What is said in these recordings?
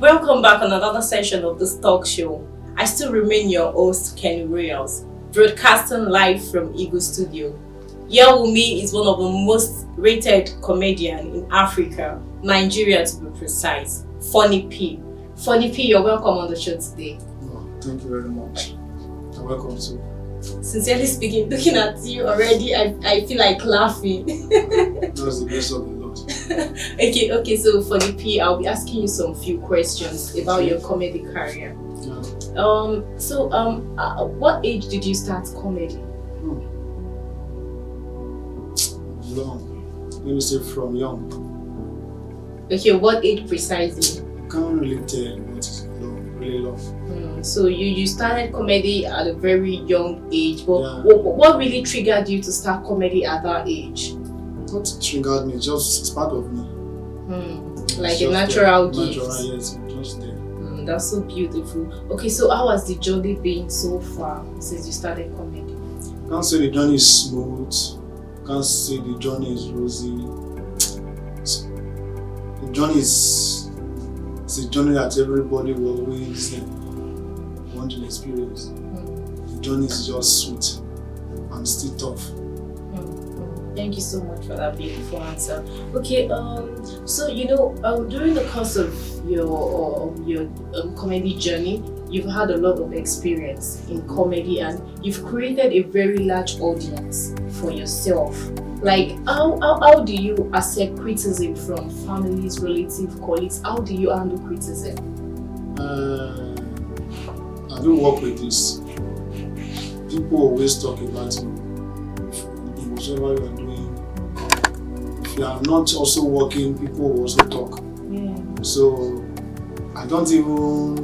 Welcome back on another session of this talk show. I still remain your host, Kenny Royals, broadcasting live from Eagle Studio. Yewumi is one of the most rated comedians in Africa, Nigeria to be precise. Funny P. Funny P, you're welcome on the show today. Oh, thank you very much. You're welcome too. Sincerely speaking, looking at you already, I feel like laughing. That's the best of the Lord. Okay, so Funny P, I'll be asking you some few questions about your comedy career. Yeah. What age did you start comedy? Long. Let me say from young. Okay, what age precisely? I can't really tell, but it's long, really long. So you started comedy at a very young age, but Yeah. what really triggered you to start comedy at that age? What triggered me, it's part of me. Like It's a just natural there. gift. Natural, yes, just there. That's so beautiful. Okay, so how has the journey been so far since you started comedy? Can't say the journey is smooth. Can't say the journey is rosy. The journey is a journey that everybody will always want to experience. The journey is just sweet and still tough. Thank you so much for that beautiful answer. Okay, so during the course of your comedy journey, you've had a lot of experience in comedy and you've created a very large audience for yourself. Like, how do you accept criticism from families, relatives, colleagues? How do you handle criticism? I do work with this. People always talk about you. Whatever you are doing, if you are not also working, people will also talk. Yeah. So I don't even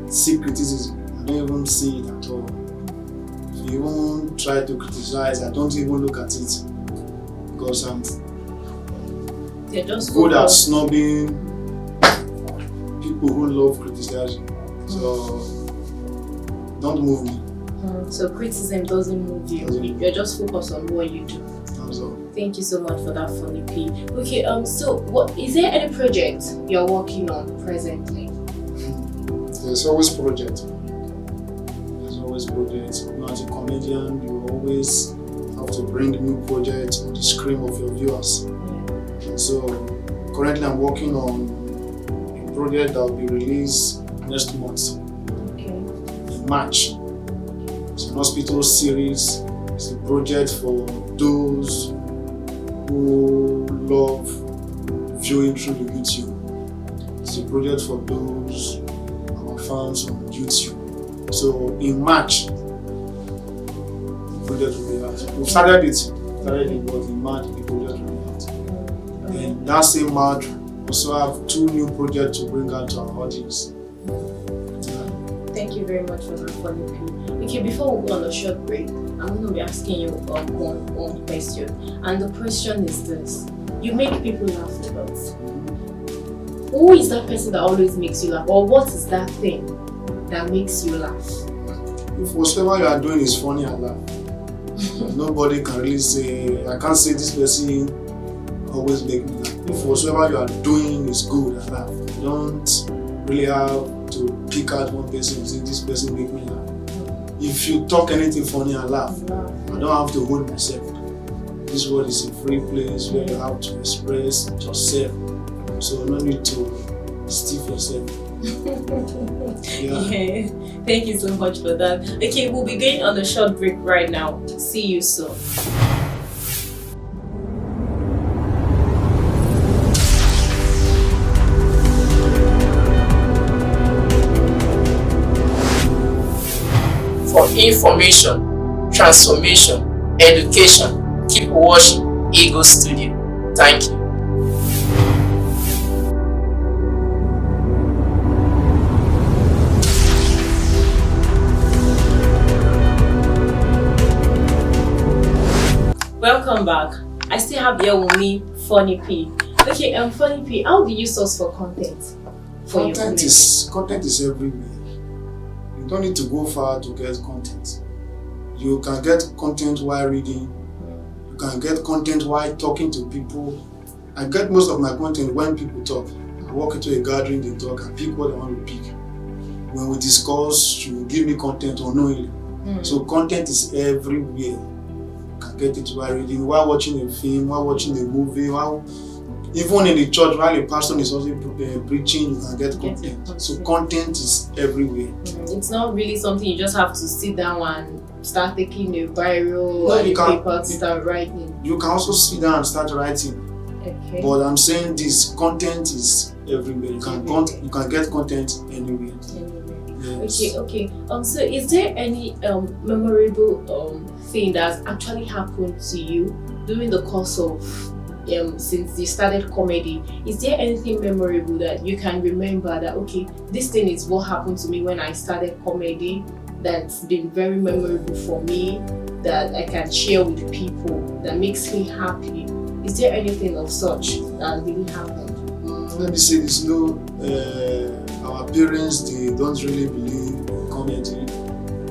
see criticism. I don't even see it at all. If you even try to criticize, I don't even look at it because I'm They're just good at snubbing people who love criticizing. So don't move me. So criticism doesn't move you. You're just focused on what you do. That's all. Thank you so much for that, Funny P. Okay, so what is there any project you're working on presently? There's always project. There's always project. As a comedian, you always have to bring new projects on the screen of your viewers. Yeah. So currently I'm working on a project that will be released next month Okay. in March. It's an hospital series. It's a project for those who love viewing through the YouTube. It's a project for those our fans on YouTube. So in March, the project will be out. We started it, but in March the project will be out. And that same March, we also have 2 new projects to bring out to our audience. Thank you very much for that, Funny P. Okay, before we go on a short break, I'm going to be asking you one question. And the question is this. You make people laugh a lot. Who is that person that always makes you laugh? Or what is that thing that makes you laugh? If whatever you are doing is funny, I laugh. Nobody can really say, I can't say this person always make me laugh. If whatever you are doing is good, I laugh. I don't really have to pick out one person and say this person make me laugh. If you talk anything funny, I laugh. I don't have to hold myself. This world is a free place where you have to express yourself. So no need to stiff yourself. Yeah. Thank you so much for that. Okay, we'll be going on a short break right now. See you soon. For information, transformation, education, keep watching Eagle Studio. Thank you. Welcome back. I still have here with me Funny P. Okay, Funny P, how do you source for content? Content is everywhere. You don't need to go far to get content. You can get content while reading. You can get content while talking to people. I get most of my content when people talk. I walk into a gathering, they talk, I pick what I want to pick. When we discuss, you give me content unknowingly. So content is everywhere. You can get it while reading, while watching a film, while watching a movie, while even in the church, while a pastor is also preaching, you can get content. So content is everywhere. It's not really something you just have to sit down and start taking a biro No, and you a can- paper to start writing. You can also sit down and start writing. Okay. But I'm saying this content is everywhere. You can get content anywhere. Yes. Okay. So is there any memorable thing that's actually happened to you during the course of since you started comedy? Is there anything memorable that you can remember that okay, this thing is what happened to me when I started comedy that's been very memorable for me that I can share with people that makes me happy? Is there anything of such that really happened? Let me say this, our parents, they don't really believe in comedy.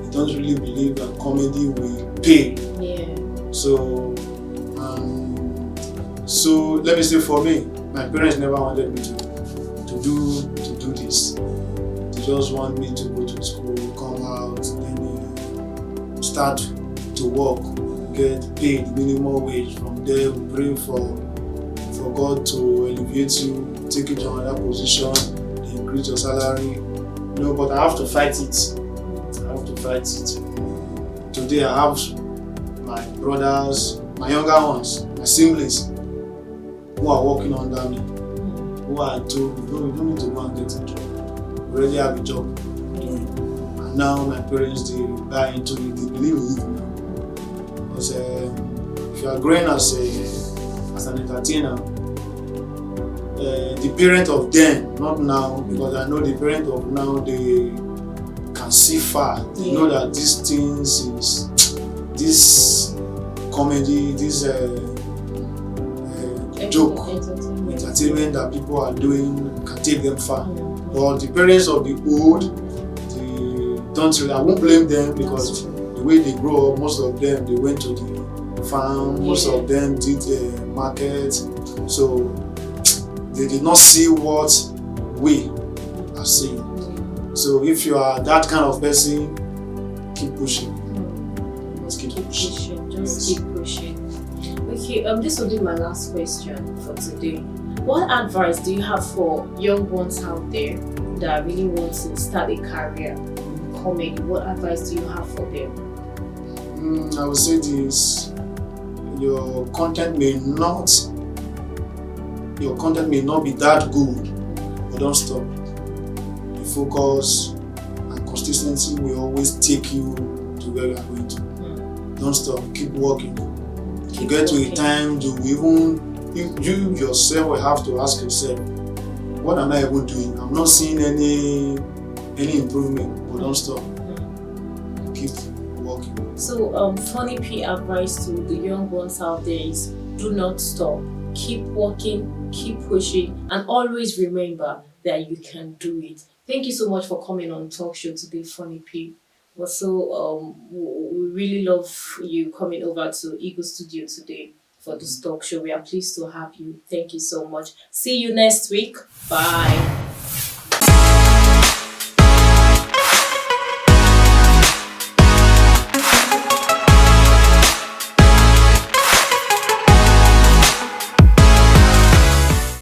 They don't really believe that comedy will pay. Yeah. So let me say for me, my parents never wanted me to do this. They just want me to go to school, come out, then start to work, get paid minimum wage. From there, we pray for God to elevate you, take you to another position, increase your salary. But I have to fight it. Today I have my brothers, my younger ones, my siblings who are working under me, who are told, no, you don't need to go and get a job. You already have a job. And now my parents, they buy into it, they believe in it now. Because if you are growing as an entertainer, the parent of then, not now, because I know the parent of now, they can see far. They know that these things is this comedy, this joke, entertainment that people are doing can take them far. But the parents of the old, they don't really, I won't blame them because the way they grow up, most of them, they went to the farm, most of them did market. So they did not see what we are seeing. So if you are that kind of person, keep pushing. Just keep pushing. Okay, this will be my last question for today. What advice do you have for young ones out there that really want to start a career in comedy? What advice do you have for them? I would say this: your content may not be that good, but don't stop. The focus and consistency will always take you to where you are going to. Don't stop. Keep working. To get to a time, you yourself will have to ask yourself, what am I even doing? I'm not seeing any improvement, but don't stop. Keep working. So, funny P advice to the young ones out there is do not stop. Keep working, keep pushing, and always remember that you can do it. Thank you so much for coming on Talk Show today, Funny P. Also, we really love you coming over to Eagle Studio today for this talk show. We are pleased to have you. Thank you so much. See you next week. Bye.